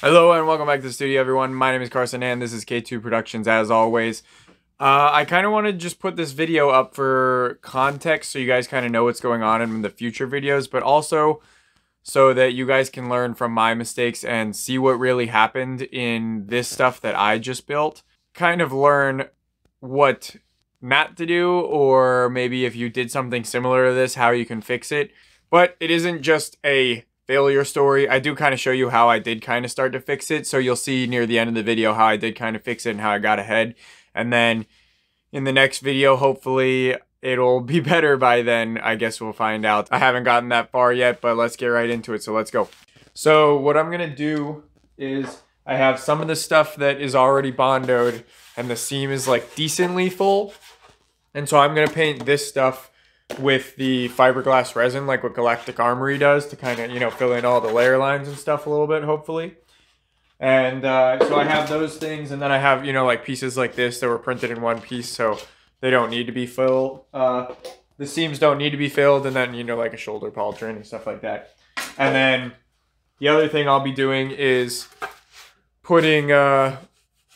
Hello and welcome back to the studio, everyone. My name is Carson and this is K2 Productions as always. I kind of want to just put this video up for context so you guys kind of know what's going on in the future videos, but also so that you guys can learn from my mistakes and see what really happened in this stuff that I just built. Kind of learn what not to do, or maybe if you did something similar to this, how you can fix it. But it isn't just a failure story. I do kind of show you how I did kind of start to fix it, so you'll see near the end of the video how I did kind of fix it and how I got ahead. And then in the next video, hopefully it'll be better by then. I guess we'll find out. I haven't gotten that far yet, but let's get right into it, so let's go. So what I'm gonna do is I have some of the stuff that is already bondoed and the seam is like decently full, and so I'm gonna paint this stuff with the fiberglass resin, like what Galactic Armory does, to kind of, you know, fill in all the layer lines and stuff a little bit, hopefully. And so I have those things, and then I have, you know, like pieces like this that were printed in one piece, so they don't need to be filled. The seams don't need to be filled, and then, you know, like a shoulder pauldron and stuff like that. And then the other thing I'll be doing is putting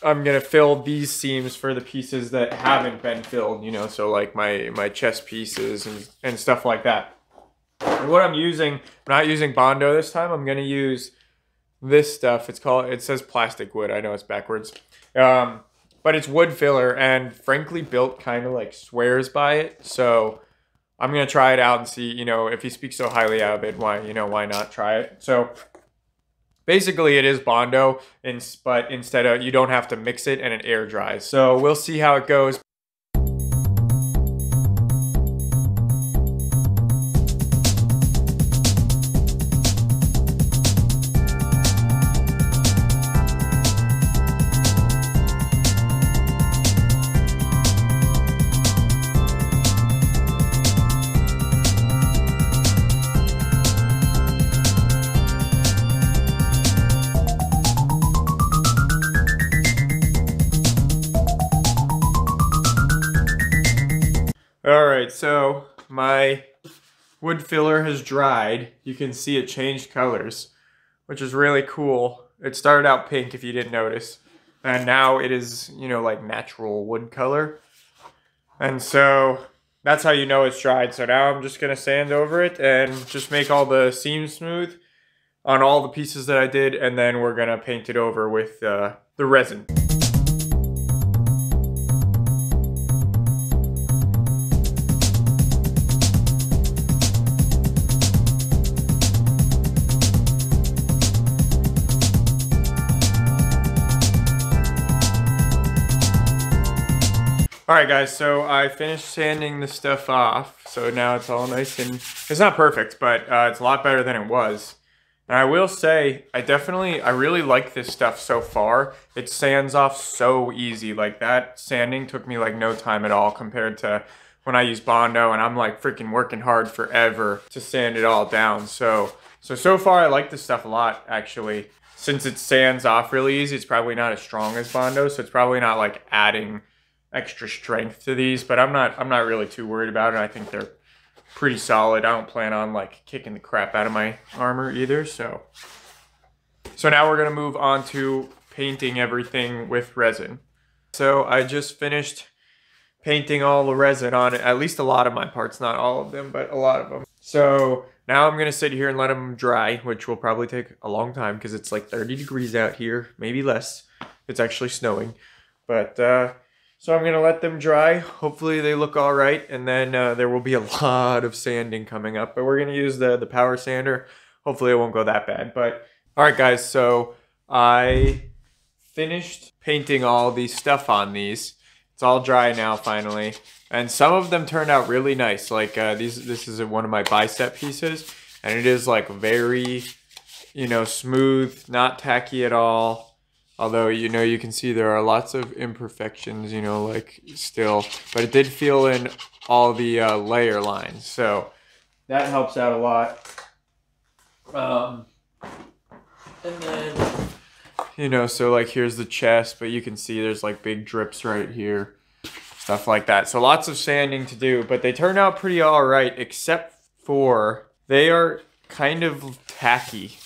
I'm gonna fill these seams for the pieces that haven't been filled, you know, so like my chest pieces and stuff like that. And what I'm not using Bondo this time. I'm gonna use this stuff. It says plastic wood. I know it's backwards, but it's wood filler, and frankly, Built kind of like swears by it. So I'm gonna try it out and see, you know, if he speaks so highly of it, why not try it? So basically, it is Bondo, but instead of, you don't have to mix it and it air dries. So we'll see how it goes. Alright, so my wood filler has dried. You can see it changed colors, which is really cool. It started out pink, if you didn't notice, and now it is, you know, like natural wood color. And so that's how you know it's dried. So now I'm just gonna sand over it and just make all the seams smooth on all the pieces that I did, and then we're gonna paint it over with the resin. Alright guys, so I finished sanding the stuff off, so now it's all nice and, it's not perfect, but it's a lot better than it was. And I will say, I really like this stuff so far. It sands off so easy. Like, that sanding took me like no time at all compared to when I use Bondo, and I'm like freaking working hard forever to sand it all down. So far I like this stuff a lot, actually. Since it sands off really easy, it's probably not as strong as Bondo, so it's probably not like adding extra strength to these, but I'm not really too worried about it. I think they're pretty solid. I don't plan on like kicking the crap out of my armor either. So now we're gonna move on to painting everything with resin. So I just finished painting all the resin on it, at least a lot of my parts, not all of them, but a lot of them. So now I'm gonna sit here and let them dry, which will probably take a long time because it's like 30 degrees out here, maybe less. It's actually snowing, but so I'm gonna let them dry. Hopefully they look all right, and then there will be a lot of sanding coming up, but we're gonna use the power sander. Hopefully it won't go that bad. But all right guys, so I finished painting all the stuff on these. It's all dry now finally, and some of them turned out really nice. Like this is one of my bicep pieces, and it is like very, you know, smooth, not tacky at all. Although, you know, you can see there are lots of imperfections, you know, like still, but it did fill in all the layer lines, so that helps out a lot. And then, you know, so like here's the chest, but you can see there's like big drips right here, stuff like that. So lots of sanding to do, but they turned out pretty all right, except for they are kind of tacky.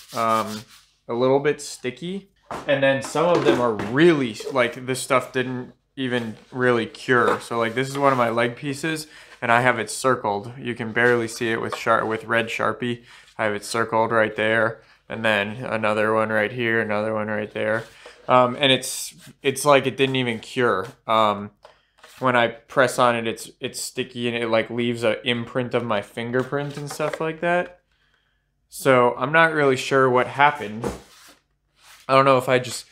a little bit sticky. And then some of them are really, like, this stuff didn't even really cure. So like this is one of my leg pieces and I have it circled. You can barely see it with red Sharpie. I have it circled right there. And then another one right here, another one right there. And it's like it didn't even cure. When I press on it, it's sticky and it like leaves an imprint of my fingerprint and stuff like that. So I'm not really sure what happened. I don't know if I just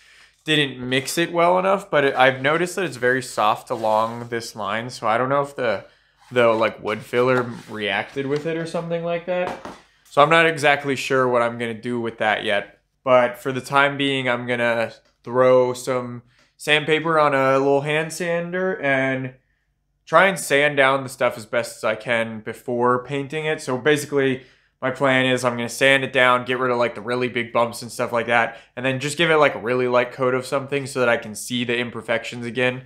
didn't mix it well enough, but I've noticed that it's very soft along this line. So I don't know if the like wood filler reacted with it or something like that. So I'm not exactly sure what I'm gonna do with that yet. But for the time being, I'm gonna throw some sandpaper on a little hand sander and try and sand down the stuff as best as I can before painting it. So basically, my plan is I'm going to sand it down, get rid of like the really big bumps and stuff like that, and then just give it like a really light coat of something so that I can see the imperfections again.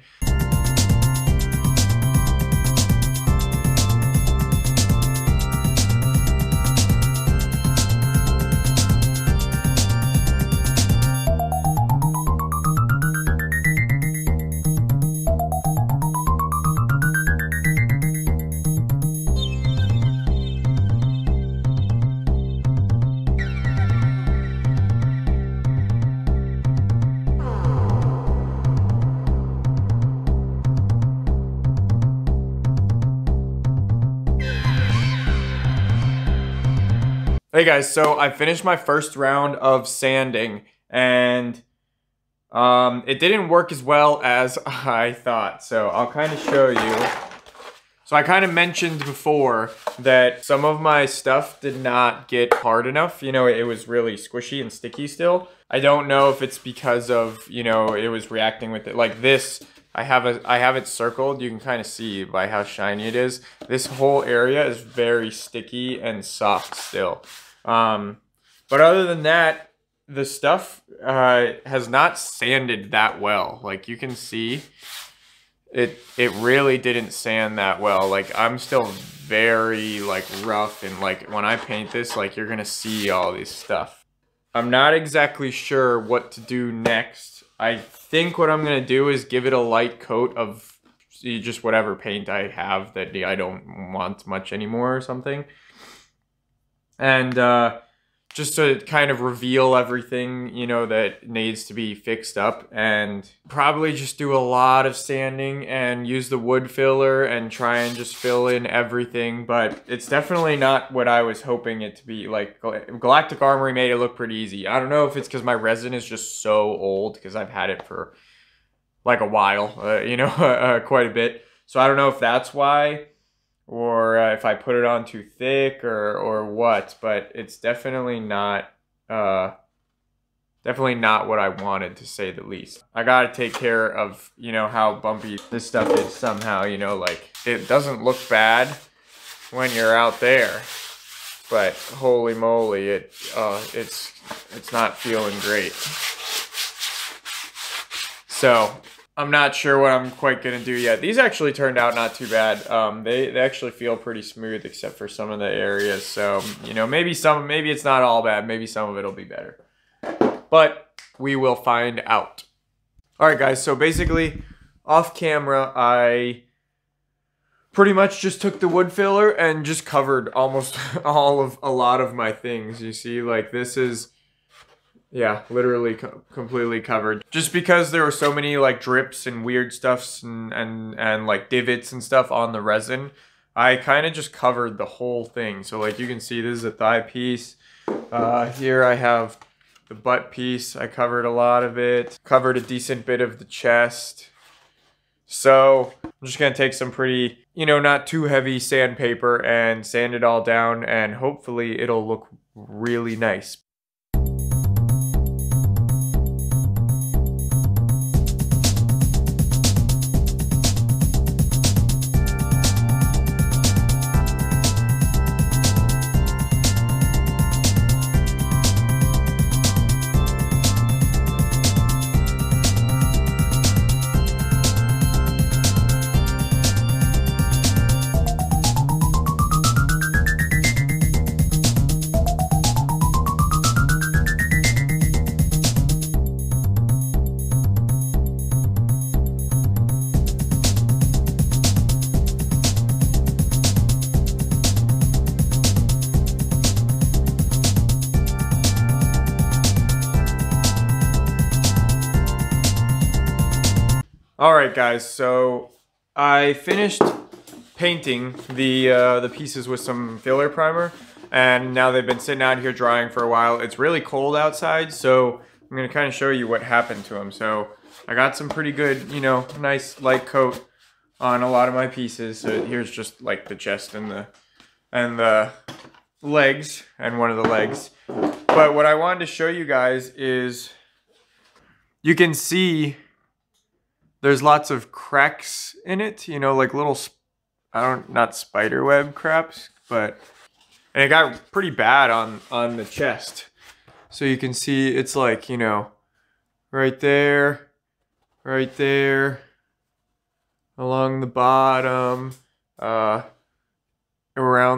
Hey guys, so I finished my first round of sanding and it didn't work as well as I thought. So I'll kind of show you. So I kind of mentioned before that some of my stuff did not get hard enough. You know, it was really squishy and sticky still. I don't know if it's because of, you know, it was reacting with it. Like this, I have it circled. You can kind of see by how shiny it is. This whole area is very sticky and soft still. But other than that, the stuff has not sanded that well. Like you can see, it really didn't sand that well. Like I'm still very like rough, and like when I paint this, like you're gonna see all this stuff. I'm not exactly sure what to do next. I think what I'm gonna do is give it a light coat of just whatever paint I have that I don't want much anymore or something. And just to kind of reveal everything, you know, that needs to be fixed up, and probably just do a lot of sanding and use the wood filler and try and just fill in everything. But it's definitely not what I was hoping it to be. Like Galactic Armory made it look pretty easy. I don't know if it's because my resin is just so old, because I've had it for like a while, you know, quite a bit. So I don't know if that's why, or if I put it on too thick or what, but it's definitely not what I wanted, to say the least. I gotta take care of, you know, how bumpy this stuff is somehow, you know, like it doesn't look bad when you're out there, but holy moly, it's not feeling great. So I'm not sure what I'm quite gonna do yet. These actually turned out not too bad. They actually feel pretty smooth except for some of the areas. So, you know, maybe it's not all bad. Maybe some of it'll be better. But we will find out. All right, guys. So basically, off camera, I pretty much just took the wood filler and just covered almost a lot of my things. You see, like this is, yeah, literally completely covered. Just because there were so many like drips and weird stuffs and like divots and stuff on the resin, I kind of just covered the whole thing. So like you can see, this is a thigh piece. Here I have the butt piece. I covered a lot of it. Covered a decent bit of the chest. So I'm just gonna take some pretty, you know, not too heavy sandpaper and sand it all down, and hopefully it'll look really nice. All right, guys, so I finished painting the pieces with some filler primer, and now they've been sitting out here drying for a while. It's really cold outside, so I'm gonna kind of show you what happened to them. So I got some pretty good, you know, nice light coat on a lot of my pieces. So here's just like the chest and the legs and one of the legs. But what I wanted to show you guys is you can see there's lots of cracks in it, you know, like little, not spider web cracks, but, and it got pretty bad on the chest. So you can see it's like, you know, right there, along the bottom, around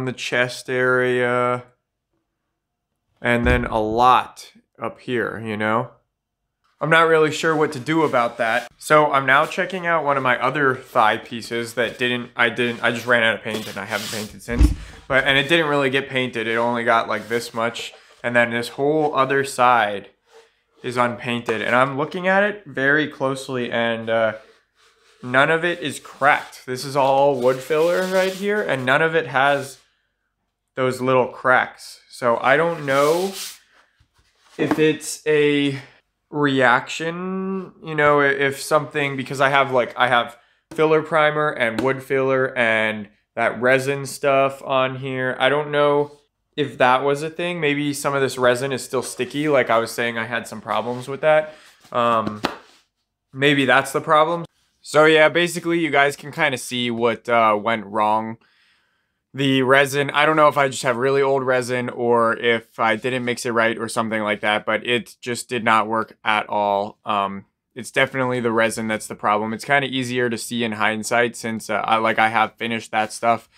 the chest area, and then a lot up here, you know? I'm not really sure what to do about that. So I'm now checking out one of my other thigh pieces that I just ran out of paint and I haven't painted since. And it didn't really get painted. It only got like this much. And then this whole other side is unpainted. And I'm looking at it very closely and none of it is cracked. This is all wood filler right here and none of it has those little cracks. So I don't know if it's a reaction, you know, if something, because I have filler primer and wood filler and that resin stuff on here. I don't know if that was a thing. Maybe some of this resin is still sticky, like I was saying I had some problems with that. Maybe that's the problem. So yeah, basically you guys can kind of see what went wrong. The resin, I don't know if I just have really old resin or if I didn't mix it right or something like that, but it just did not work at all. It's definitely the resin that's the problem. It's kind of easier to see in hindsight since I have finished that stuff.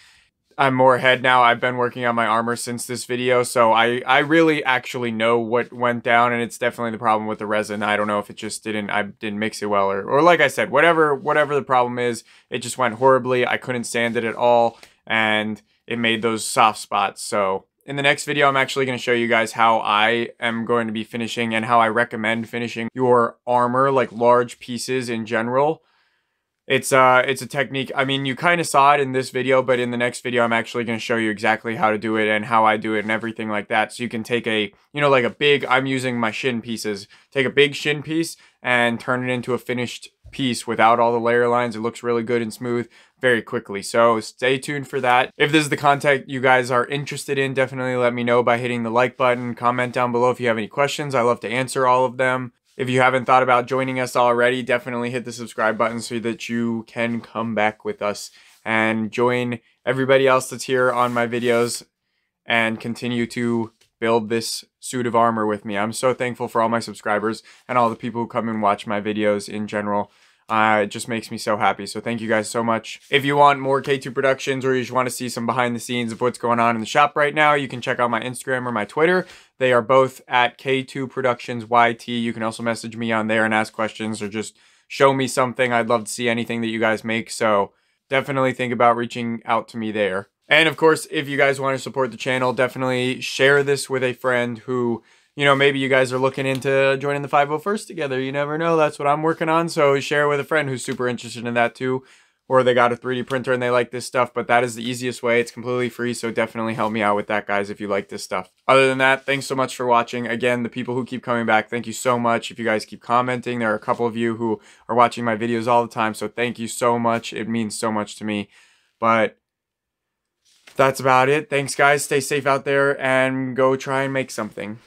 I'm more ahead now. I've been working on my armor since this video, so I really actually know what went down, and it's definitely the problem with the resin. I don't know if it just I didn't mix it well, or like I said, whatever the problem is, it just went horribly. I couldn't sand it at all, and it made those soft spots. So in the next video, I'm actually going to show you guys how I am going to be finishing and how I recommend finishing your armor, like large pieces in general. It's a technique. I mean, you kind of saw it in this video, but in the next video, I'm actually going to show you exactly how to do it and how I do it and everything like that. So you can take a, you know, like a big, I'm using my shin pieces, take a big shin piece and turn it into a finished piece without all the layer lines. It looks really good and smooth very quickly. So stay tuned for that. If this is the content you guys are interested in, definitely let me know by hitting the like button. Comment down below if you have any questions. I love to answer all of them. If you haven't thought about joining us already, definitely hit the subscribe button so that you can come back with us and join everybody else that's here on my videos and continue to build this suit of armor with me. I'm so thankful for all my subscribers and all the people who come and watch my videos in general. It just makes me so happy. So thank you guys so much. If you want more K2 Productions or you just want to see some behind the scenes of what's going on in the shop right now, you can check out my Instagram or my Twitter. They are both at K2 Productions YT. You can also message me on there and ask questions or just show me something. I'd love to see anything that you guys make. So definitely think about reaching out to me there. And of course, if you guys want to support the channel, definitely share this with a friend who, you know, maybe you guys are looking into joining the 501st together. You never know. That's what I'm working on. So share it with a friend who's super interested in that too. Or they got a 3D printer and they like this stuff. But that is the easiest way. It's completely free. So definitely help me out with that, guys, if you like this stuff. Other than that, thanks so much for watching. Again, the people who keep coming back, thank you so much. If you guys keep commenting, there are a couple of you who are watching my videos all the time. So thank you so much. It means so much to me. But that's about it. Thanks, guys. Stay safe out there and go try and make something.